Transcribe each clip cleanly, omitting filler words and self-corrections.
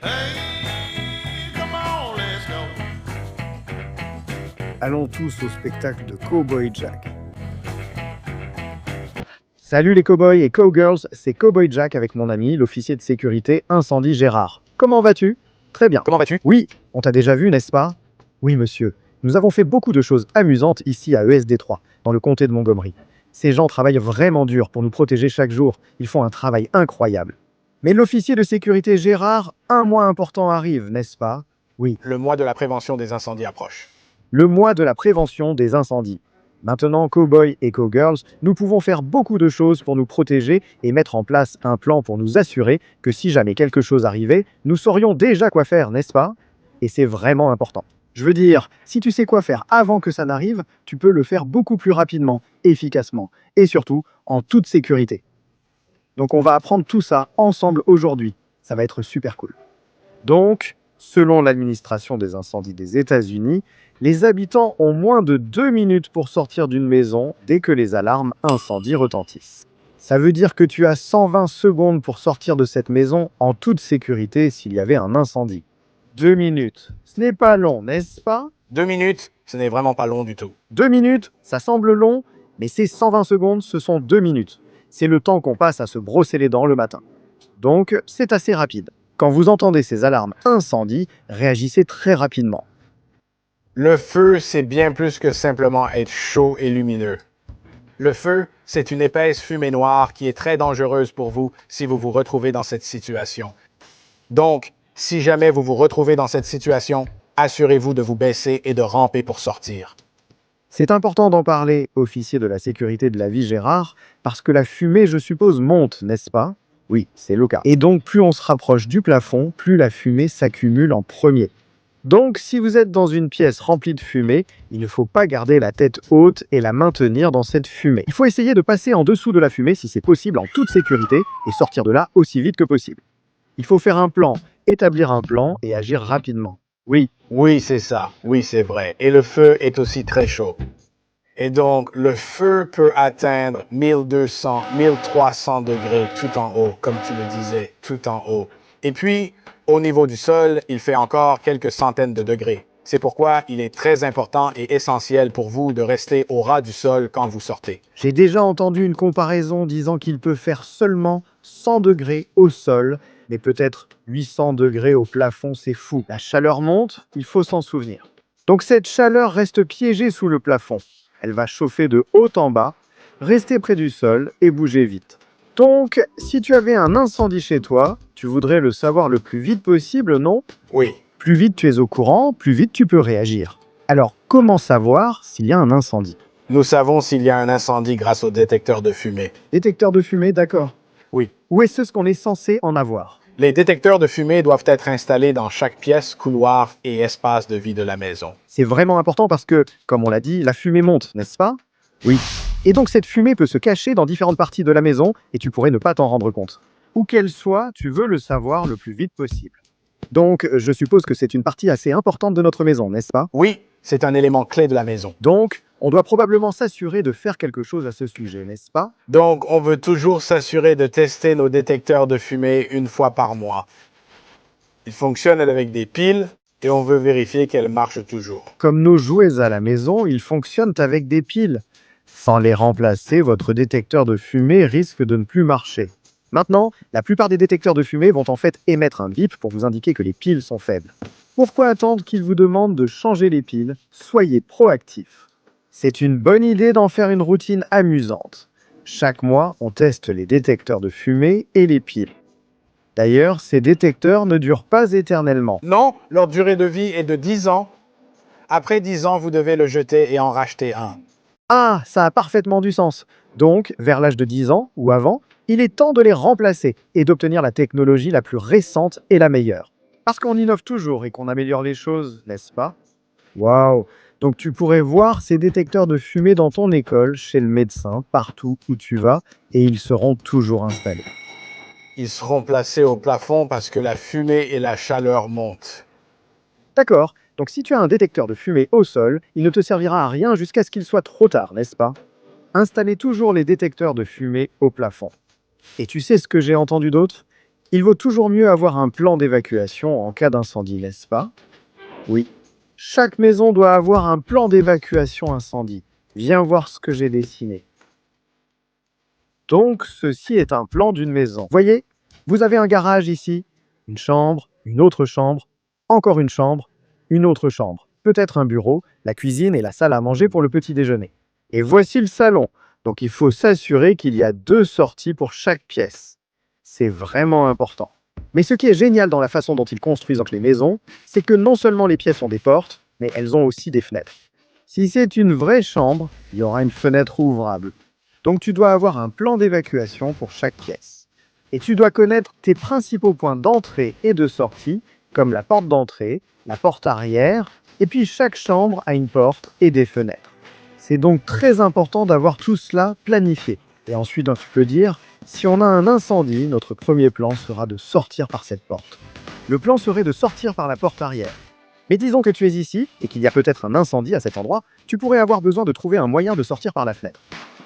Hey, come on, let's go. Allons tous au spectacle de Cowboy Jack. Salut les cowboys et cowgirls, c'est Cowboy Jack avec mon ami, l'officier de sécurité Incendie Gérard. Comment vas-tu? Très bien. Comment vas-tu? Oui, on t'a déjà vu, n'est-ce pas? Oui, monsieur. Nous avons fait beaucoup de choses amusantes ici à ESD3, dans le comté de Montgomery. Ces gens travaillent vraiment dur pour nous protéger chaque jour. Ils font un travail incroyable. Mais l'officier de sécurité Gérard, un mois important arrive, n'est-ce pas? Oui, Le mois de la prévention des incendies approche. le mois de la prévention des incendies. Maintenant, cowboys et cowgirls, nous pouvons faire beaucoup de choses pour nous protéger et mettre en place un plan pour nous assurer que si jamais quelque chose arrivait, nous saurions déjà quoi faire, n'est-ce pas? Et c'est vraiment important. Je veux dire, si tu sais quoi faire avant que ça n'arrive, tu peux le faire beaucoup plus rapidement, efficacement et surtout en toute sécurité. Donc on va apprendre tout ça ensemble aujourd'hui. Ça va être super cool. Donc, selon l'administration des incendies des États-Unis, les habitants ont moins de 2 minutes pour sortir d'une maison dès que les alarmes incendie retentissent. Ça veut dire que tu as 120 secondes pour sortir de cette maison en toute sécurité s'il y avait un incendie. 2 minutes. Ce n'est pas long, n'est-ce pas? 2 minutes, ce n'est vraiment pas long du tout. 2 minutes, ça semble long, mais ces 120 secondes, ce sont 2 minutes. C'est le temps qu'on passe à se brosser les dents le matin. Donc, c'est assez rapide. Quand vous entendez ces alarmes incendie, réagissez très rapidement. Le feu, c'est bien plus que simplement être chaud et lumineux. Le feu, c'est une épaisse fumée noire qui est très dangereuse pour vous si vous vous retrouvez dans cette situation. Donc, si jamais vous vous retrouvez dans cette situation, assurez-vous de vous baisser et de ramper pour sortir. C'est important d'en parler, officier de la sécurité de la vie Gérard, parce que la fumée, je suppose, monte, n'est-ce pas? Oui, c'est le cas. Et donc, plus on se rapproche du plafond, plus la fumée s'accumule en premier. Donc, si vous êtes dans une pièce remplie de fumée, il ne faut pas garder la tête haute et la maintenir dans cette fumée. Il faut essayer de passer en dessous de la fumée si c'est possible en toute sécurité et sortir de là aussi vite que possible. Il faut faire un plan, établir un plan et agir rapidement. Oui, Oui, c'est ça. Oui, c'est vrai. Et le feu est aussi très chaud. Et donc, le feu peut atteindre 1200, 1300 degrés tout en haut, comme tu le disais, tout en haut. Et puis, au niveau du sol, il fait encore quelques centaines de degrés. C'est pourquoi il est très important et essentiel pour vous de rester au ras du sol quand vous sortez. j'ai déjà entendu une comparaison disant qu'il peut faire seulement 100 degrés au sol, mais peut-être 800 degrés au plafond, c'est fou. La chaleur monte, il faut s'en souvenir. Donc cette chaleur reste piégée sous le plafond. Elle va chauffer de haut en bas, rester près du sol et bouger vite. Donc, si tu avais un incendie chez toi, tu voudrais le savoir le plus vite possible, non? Oui. Plus vite tu es au courant, plus vite tu peux réagir. Alors, comment savoir s'il y a un incendie? Nous savons s'il y a un incendie grâce au détecteur de fumée. Détecteur de fumée, d'accord. Oui. Où est-ce qu'on est censé en avoir? Les détecteurs de fumée doivent être installés dans chaque pièce, couloir et espace de vie de la maison. C'est vraiment important parce que, comme on l'a dit, la fumée monte, n'est-ce pas? Oui. Et donc cette fumée peut se cacher dans différentes parties de la maison et tu pourrais ne pas t'en rendre compte. Où qu'elle soit, tu veux le savoir le plus vite possible. Donc, je suppose que c'est une partie assez importante de notre maison, n'est-ce pas? Oui, c'est un élément clé de la maison. Donc, on doit probablement s'assurer de faire quelque chose à ce sujet, n'est-ce pas? Donc, on veut toujours s'assurer de tester nos détecteurs de fumée une fois par mois. Ils fonctionnent avec des piles et on veut vérifier qu'elles marchent toujours. Comme nos jouets à la maison, ils fonctionnent avec des piles. Sans les remplacer, votre détecteur de fumée risque de ne plus marcher. Maintenant, la plupart des détecteurs de fumée vont en fait émettre un bip pour vous indiquer que les piles sont faibles. Pourquoi attendre qu'ils vous demandent de changer les piles? Soyez proactif. C'est une bonne idée d'en faire une routine amusante. Chaque mois, on teste les détecteurs de fumée et les piles. D'ailleurs, ces détecteurs ne durent pas éternellement. Non, leur durée de vie est de 10 ans. Après 10 ans, vous devez le jeter et en racheter un. Ah, ça a parfaitement du sens. Donc, vers l'âge de 10 ans ou avant, il est temps de les remplacer et d'obtenir la technologie la plus récente et la meilleure. Parce qu'on innove toujours et qu'on améliore les choses, n'est-ce pas? Waouh! Donc tu pourrais voir ces détecteurs de fumée dans ton école, chez le médecin, partout où tu vas, et ils seront toujours installés. Ils seront placés au plafond parce que la fumée et la chaleur montent. D'accord, donc si tu as un détecteur de fumée au sol, il ne te servira à rien jusqu'à ce qu'il soit trop tard, n'est-ce pas? Installez toujours les détecteurs de fumée au plafond. Et tu sais ce que j'ai entendu d'autre? Il vaut toujours mieux avoir un plan d'évacuation en cas d'incendie, n'est-ce pas? Oui. Chaque maison doit avoir un plan d'évacuation incendie. Viens voir ce que j'ai dessiné. Donc, ceci est un plan d'une maison. Voyez, vous avez un garage ici, une chambre, encore une autre chambre, peut-être un bureau, la cuisine et la salle à manger pour le petit déjeuner. Et voici le salon. Donc, il faut s'assurer qu'il y a 2 sorties pour chaque pièce. C'est vraiment important. Mais ce qui est génial dans la façon dont ils construisent donc les maisons, c'est que non seulement les pièces ont des portes, mais elles ont aussi des fenêtres. Si c'est une vraie chambre, il y aura une fenêtre ouvrable. Donc tu dois avoir un plan d'évacuation pour chaque pièce. Et tu dois connaître tes principaux points d'entrée et de sortie, comme la porte d'entrée, la porte arrière, et puis chaque chambre a une porte et des fenêtres. C'est donc très important d'avoir tout cela planifié. Et ensuite, tu peux dire, si on a un incendie, notre premier plan sera de sortir par cette porte. Le plan serait de sortir par la porte arrière. Mais disons que tu es ici, et qu'il y a peut-être un incendie à cet endroit, tu pourrais avoir besoin de trouver un moyen de sortir par la fenêtre.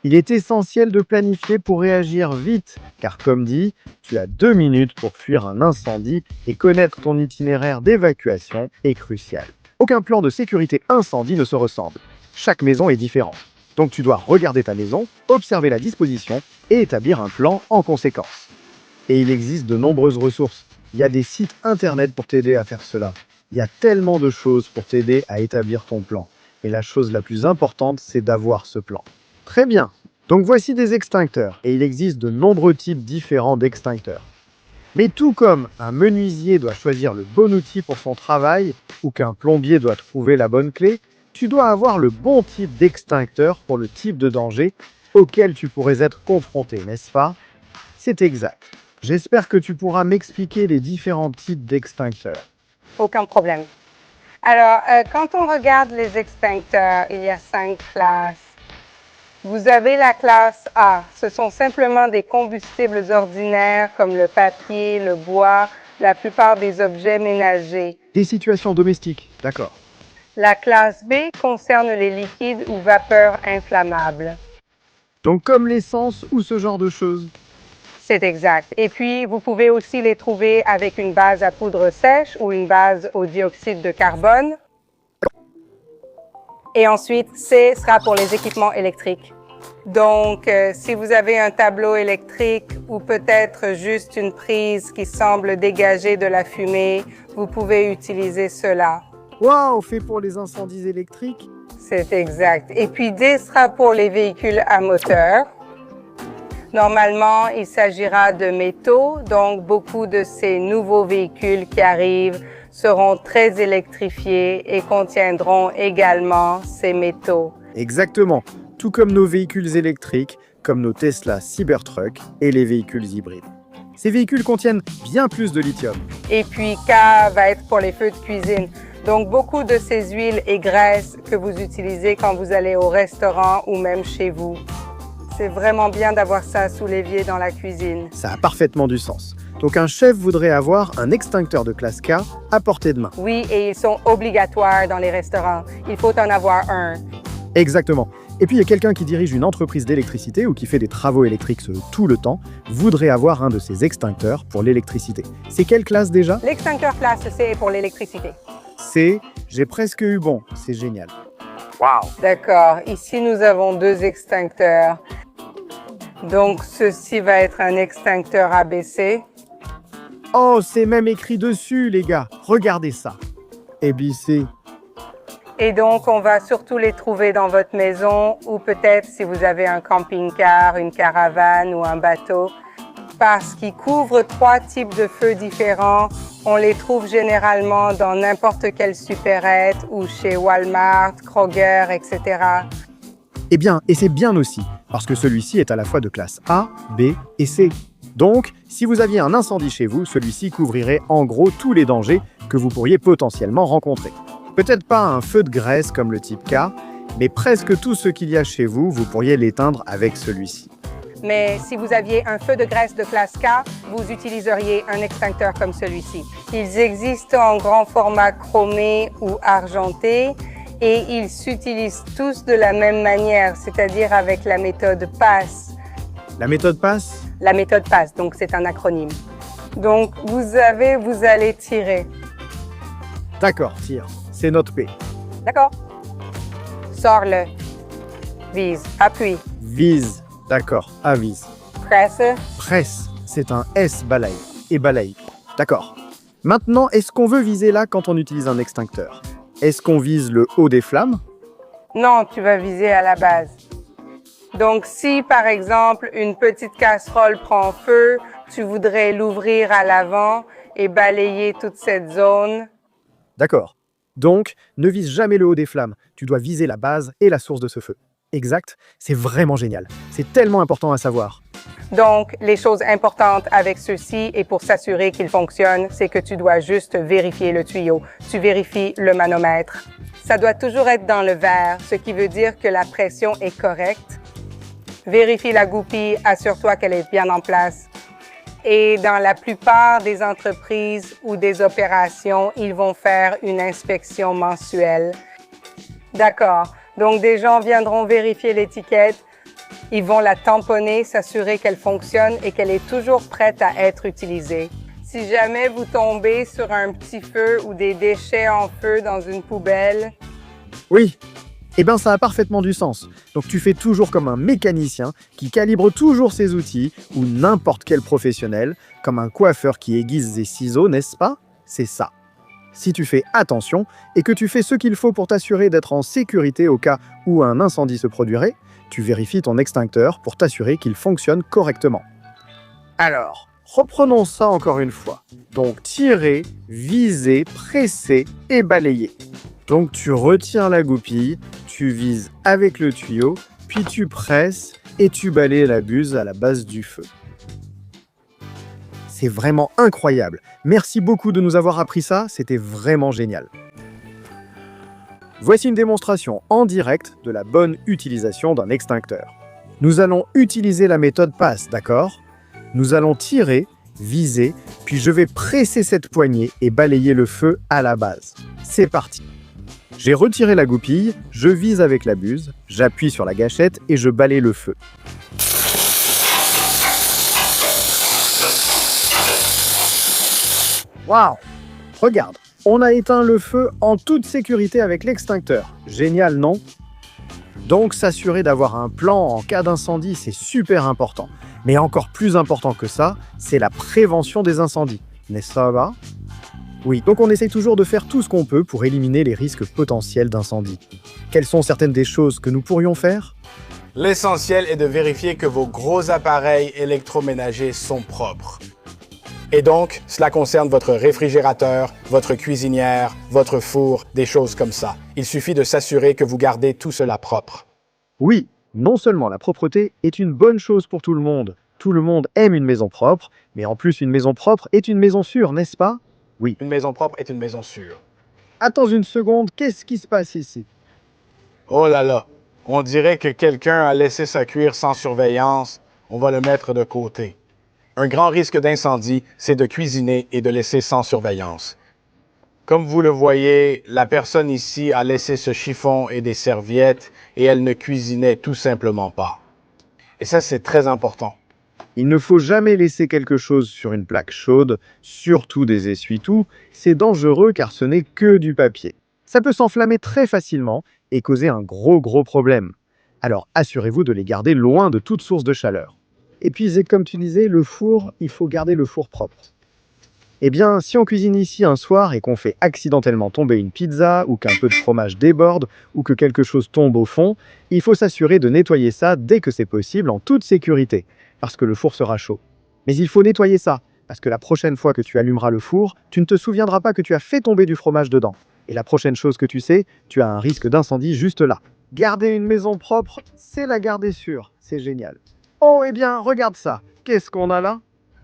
Il est essentiel de planifier pour réagir vite, car comme dit, tu as 2 minutes pour fuir un incendie et connaître ton itinéraire d'évacuation est crucial. Aucun plan de sécurité incendie ne se ressemble. Chaque maison est différente. Donc tu dois regarder ta maison, observer la disposition et établir un plan en conséquence. Et il existe de nombreuses ressources. Il y a des sites internet pour t'aider à faire cela. Il y a tellement de choses pour t'aider à établir ton plan. Et la chose la plus importante, c'est d'avoir ce plan. Très bien. Donc voici des extincteurs. Et il existe de nombreux types différents d'extincteurs. Mais tout comme un menuisier doit choisir le bon outil pour son travail, ou qu'un plombier doit trouver la bonne clé, tu dois avoir le bon type d'extincteur pour le type de danger auquel tu pourrais être confronté, n'est-ce pas? C'est exact. J'espère que tu pourras m'expliquer les différents types d'extincteurs. Aucun problème. Alors, quand on regarde les extincteurs, il y a 5 classes. Vous avez la classe A. Ce sont simplement des combustibles ordinaires comme le papier, le bois, la plupart des objets ménagers. Des situations domestiques, d'accord. La classe B concerne les liquides ou vapeurs inflammables. Donc comme l'essence ou ce genre de choses. C'est exact. Et puis, vous pouvez aussi les trouver avec une base à poudre sèche ou une base au dioxyde de carbone. Et ensuite, C sera pour les équipements électriques. Donc, si vous avez un tableau électrique ou peut-être juste une prise qui semble dégager de la fumée, vous pouvez utiliser cela. Waouh, fait pour les incendies électriques? C'est exact. Et puis, D sera pour les véhicules à moteur. Normalement, il s'agira de métaux, donc beaucoup de ces nouveaux véhicules qui arrivent seront très électrifiés et contiendront également ces métaux. Exactement, tout comme nos véhicules électriques, comme nos Tesla Cybertruck et les véhicules hybrides. Ces véhicules contiennent bien plus de lithium. Et puis K va être pour les feux de cuisine. Donc beaucoup de ces huiles et graisses que vous utilisez quand vous allez au restaurant ou même chez vous. C'est vraiment bien d'avoir ça sous l'évier dans la cuisine. Ça a parfaitement du sens. Donc un chef voudrait avoir un extincteur de classe K à portée de main. Oui, et ils sont obligatoires dans les restaurants. Il faut en avoir un. Exactement. Et puis il y a quelqu'un qui dirige une entreprise d'électricité ou qui fait des travaux électriques tout le temps, voudrait avoir un de ces extincteurs pour l'électricité. C'est quelle classe déjà? L'extincteur classe C est pour l'électricité. C, j'ai presque eu bon, c'est génial. Wow! D'accord, ici nous avons 2 extincteurs. Donc ceci va être un extincteur ABC. Oh, c'est même écrit dessus, les gars. Regardez ça. ABC. Et donc, on va surtout les trouver dans votre maison ou peut-être si vous avez un camping-car, une caravane ou un bateau. Parce qu'ils couvrent 3 types de feux différents, on les trouve généralement dans n'importe quelle supérette ou chez Walmart, Kroger, etc. Eh bien, et c'est bien aussi, parce que celui-ci est à la fois de classe A, B et C. Donc, si vous aviez un incendie chez vous, celui-ci couvrirait en gros tous les dangers que vous pourriez potentiellement rencontrer. Peut-être pas un feu de graisse comme le type K, mais presque tout ce qu'il y a chez vous, vous pourriez l'éteindre avec celui-ci. Mais si vous aviez un feu de graisse de classe K, vous utiliseriez un extincteur comme celui-ci. Ils existent en grand format chromé ou argenté et ils s'utilisent tous de la même manière, c'est-à-dire avec la méthode PASS. La méthode PASS? La méthode PASS, donc c'est un acronyme. Donc, vous allez tirer. D'accord, tire. C'est notre P. D'accord? Sors-le. Vise. Appuie. Vise. D'accord, avise. Presse. Presse. C'est un S balaye. Et balaye. D'accord. Maintenant, est-ce qu'on veut viser là quand on utilise un extincteur? Est-ce qu'on vise le haut des flammes? Non, tu vas viser à la base. Donc, si par exemple une petite casserole prend feu, tu voudrais l'ouvrir à l'avant et balayer toute cette zone. D'accord. Donc, ne vise jamais le haut des flammes. Tu dois viser la base et la source de ce feu. Exact. C'est vraiment génial. C'est tellement important à savoir. Donc, les choses importantes avec ceci et pour s'assurer qu'il fonctionne, c'est que tu dois juste vérifier le tuyau. Tu vérifies le manomètre. Ça doit toujours être dans le verre, ce qui veut dire que la pression est correcte. Vérifie la goupille, assure-toi qu'elle est bien en place. Et dans la plupart des entreprises ou des opérations, ils vont faire une inspection mensuelle. D'accord. Donc, des gens viendront vérifier l'étiquette. Ils vont la tamponner, s'assurer qu'elle fonctionne et qu'elle est toujours prête à être utilisée. Si jamais vous tombez sur un petit feu ou des déchets en feu dans une poubelle, Oui. Eh bien, ça a parfaitement du sens. Donc, tu fais toujours comme un mécanicien qui calibre toujours ses outils, ou n'importe quel professionnel, comme un coiffeur qui aiguise ses ciseaux, n'est-ce pas? C'est ça. Si tu fais attention et que tu fais ce qu'il faut pour t'assurer d'être en sécurité au cas où un incendie se produirait, tu vérifies ton extincteur pour t'assurer qu'il fonctionne correctement. Alors, reprenons ça encore une fois. Donc, tirer, viser, presser et balayer. Donc, tu retires la goupille, tu vises avec le tuyau, puis tu presses et tu balayes la buse à la base du feu. C'est vraiment incroyable. Merci beaucoup de nous avoir appris ça, c'était vraiment génial. Voici une démonstration en direct de la bonne utilisation d'un extincteur. Nous allons utiliser la méthode PASS, d'accord? Nous allons tirer, viser, puis je vais presser cette poignée et balayer le feu à la base. C'est parti! J'ai retiré la goupille, je vise avec la buse, j'appuie sur la gâchette et je balaye le feu. Waouh! Regarde, on a éteint le feu en toute sécurité avec l'extincteur. Génial, non? Donc s'assurer d'avoir un plan en cas d'incendie, c'est super important. Mais encore plus important que ça, c'est la prévention des incendies. N'est-ce pas? Oui, donc on essaye toujours de faire tout ce qu'on peut pour éliminer les risques potentiels d'incendie. Quelles sont certaines des choses que nous pourrions faire? L'essentiel est de vérifier que vos gros appareils électroménagers sont propres. Et donc, cela concerne votre réfrigérateur, votre cuisinière, votre four, des choses comme ça. Il suffit de s'assurer que vous gardez tout cela propre. Oui, non seulement la propreté est une bonne chose pour tout le monde aime une maison propre, mais en plus une maison propre est une maison sûre, n'est-ce pas? Oui. Une maison propre est une maison sûre. Attends une seconde, qu'est-ce qui se passe ici? Oh là là, on dirait que quelqu'un a laissé sa cuire sans surveillance. On va le mettre de côté. Un grand risque d'incendie, c'est de cuisiner et de laisser sans surveillance. Comme vous le voyez, la personne ici a laissé ce chiffon et des serviettes et elle ne cuisinait tout simplement pas. Et ça, c'est très important. Il ne faut jamais laisser quelque chose sur une plaque chaude, surtout des essuie-tout, c'est dangereux car ce n'est que du papier. Ça peut s'enflammer très facilement et causer un gros problème. Alors assurez-vous de les garder loin de toute source de chaleur. Et puis, comme tu disais, le four, il faut garder le four propre. Eh bien, si on cuisine ici un soir et qu'on fait accidentellement tomber une pizza, ou qu'un peu de fromage déborde, ou que quelque chose tombe au fond, il faut s'assurer de nettoyer ça dès que c'est possible en toute sécurité, parce que le four sera chaud. Mais il faut nettoyer ça, parce que la prochaine fois que tu allumeras le four, tu ne te souviendras pas que tu as fait tomber du fromage dedans. Et la prochaine chose que tu sais, tu as un risque d'incendie juste là. Garder une maison propre, c'est la garder sûre. C'est génial. Oh, eh bien, regarde ça. Qu'est-ce qu'on a là?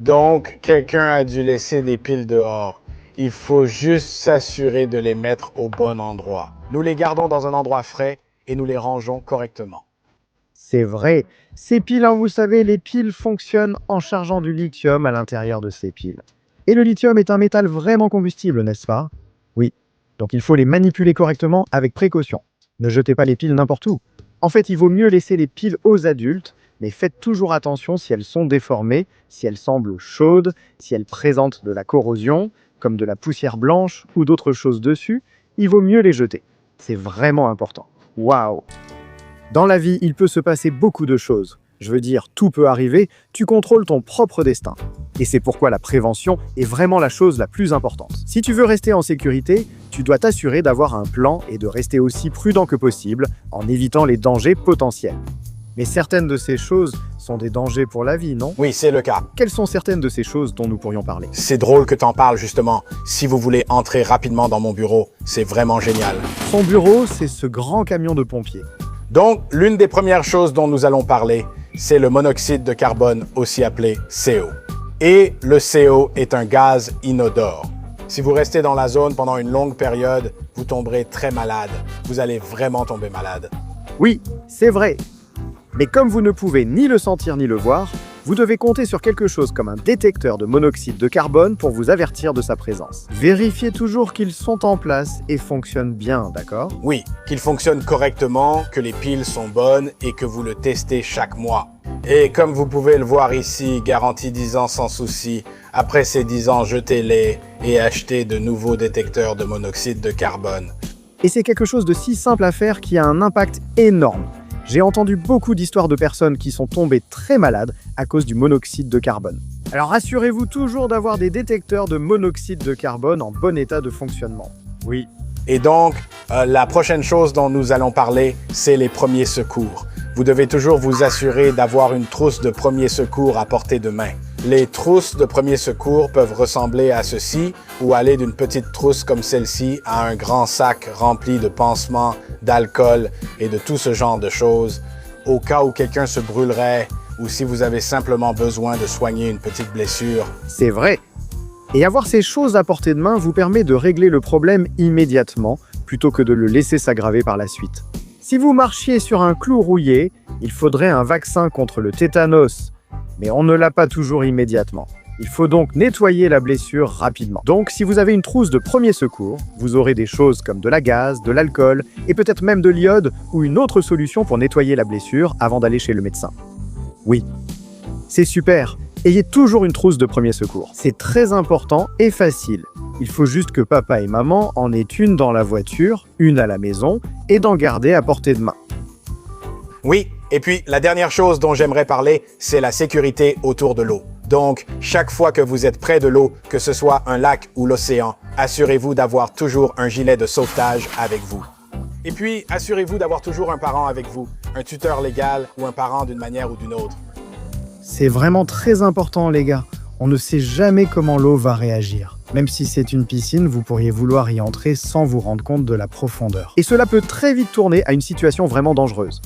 Donc, quelqu'un a dû laisser des piles dehors. Il faut juste s'assurer de les mettre au bon endroit. Nous les gardons dans un endroit frais et nous les rangeons correctement. C'est vrai. Ces piles, vous savez, les piles fonctionnent en chargeant du lithium à l'intérieur de ces piles. Et le lithium est un métal vraiment combustible, n'est-ce pas? Oui. Donc il faut les manipuler correctement avec précaution. Ne jetez pas les piles n'importe où. En fait, il vaut mieux laisser les piles aux adultes, mais faites toujours attention si elles sont déformées, si elles semblent chaudes, si elles présentent de la corrosion, comme de la poussière blanche ou d'autres choses dessus, il vaut mieux les jeter. C'est vraiment important. Waouh! Dans la vie, il peut se passer beaucoup de choses. Je veux dire, tout peut arriver, tu contrôles ton propre destin. Et c'est pourquoi la prévention est vraiment la chose la plus importante. Si tu veux rester en sécurité, tu dois t'assurer d'avoir un plan et de rester aussi prudent que possible en évitant les dangers potentiels. Mais certaines de ces choses sont des dangers pour la vie, non? Oui, c'est le cas. Quelles sont certaines de ces choses dont nous pourrions parler? C'est drôle que t'en parles justement. Si vous voulez entrer rapidement dans mon bureau, c'est vraiment génial. Son bureau, c'est ce grand camion de pompiers. Donc, l'une des premières choses dont nous allons parler, c'est le monoxyde de carbone, aussi appelé CO. Et le CO est un gaz inodore. Si vous restez dans la zone pendant une longue période, vous tomberez très malade. Vous allez vraiment tomber malade. Oui, c'est vrai. Mais comme vous ne pouvez ni le sentir ni le voir, vous devez compter sur quelque chose comme un détecteur de monoxyde de carbone pour vous avertir de sa présence. Vérifiez toujours qu'ils sont en place et fonctionnent bien, d'accord? Oui, qu'il fonctionne correctement, que les piles sont bonnes et que vous le testez chaque mois. Et comme vous pouvez le voir ici, garantie 10 ans sans souci. Après ces 10 ans, jetez-les et achetez de nouveaux détecteurs de monoxyde de carbone. Et c'est quelque chose de si simple à faire qui a un impact énorme. J'ai entendu beaucoup d'histoires de personnes qui sont tombées très malades à cause du monoxyde de carbone. Alors assurez-vous toujours d'avoir des détecteurs de monoxyde de carbone en bon état de fonctionnement. Oui. Et donc, la prochaine chose dont nous allons parler, c'est les premiers secours. Vous devez toujours vous assurer d'avoir une trousse de premiers secours à portée de main. Les trousses de premiers secours peuvent ressembler à ceci ou aller d'une petite trousse comme celle-ci à un grand sac rempli de pansements, d'alcool et de tout ce genre de choses, au cas où quelqu'un se brûlerait ou si vous avez simplement besoin de soigner une petite blessure. C'est vrai. Et avoir ces choses à portée de main vous permet de régler le problème immédiatement, plutôt que de le laisser s'aggraver par la suite. Si vous marchiez sur un clou rouillé, il faudrait un vaccin contre le tétanos, mais on ne l'a pas toujours immédiatement. Il faut donc nettoyer la blessure rapidement. Donc, si vous avez une trousse de premier secours, vous aurez des choses comme de la gaze, de l'alcool, et peut-être même de l'iode ou une autre solution pour nettoyer la blessure avant d'aller chez le médecin. Oui, c'est super. Ayez toujours une trousse de premier secours. C'est très important et facile. Il faut juste que papa et maman en aient une dans la voiture, une à la maison, et d'en garder à portée de main. Oui, et puis la dernière chose dont j'aimerais parler, c'est la sécurité autour de l'eau. Donc, chaque fois que vous êtes près de l'eau, que ce soit un lac ou l'océan, assurez-vous d'avoir toujours un gilet de sauvetage avec vous. Et puis, assurez-vous d'avoir toujours un parent avec vous, un tuteur légal ou un parent d'une manière ou d'une autre. C'est vraiment très important, les gars. On ne sait jamais comment l'eau va réagir. Même si c'est une piscine, vous pourriez vouloir y entrer sans vous rendre compte de la profondeur. Et cela peut très vite tourner à une situation vraiment dangereuse.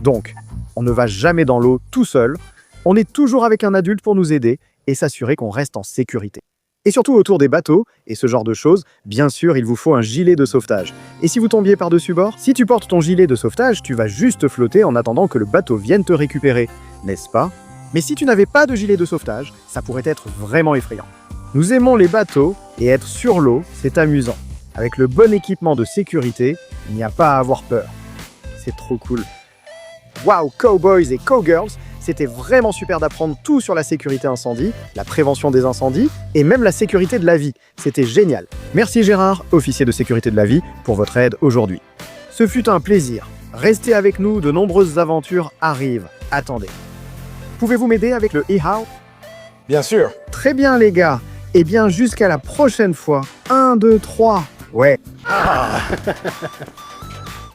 Donc, on ne va jamais dans l'eau tout seul. On est toujours avec un adulte pour nous aider et s'assurer qu'on reste en sécurité. Et surtout autour des bateaux et ce genre de choses, bien sûr, il vous faut un gilet de sauvetage. Et si vous tombiez par-dessus bord, si tu portes ton gilet de sauvetage, tu vas juste flotter en attendant que le bateau vienne te récupérer, n'est-ce pas? Mais si tu n'avais pas de gilet de sauvetage, ça pourrait être vraiment effrayant. Nous aimons les bateaux et être sur l'eau, c'est amusant. Avec le bon équipement de sécurité, il n'y a pas à avoir peur. C'est trop cool. Waouh, cowboys et cowgirls, c'était vraiment super d'apprendre tout sur la sécurité incendie, la prévention des incendies et même la sécurité de la vie. C'était génial. Merci Gérard, officier de sécurité de la vie, pour votre aide aujourd'hui. Ce fut un plaisir. Restez avec nous, de nombreuses aventures arrivent. Attendez. Pouvez-vous m'aider avec le e-how? Bien sûr. Très bien les gars. Eh bien jusqu'à la prochaine fois. 1, 2, 3. Ouais.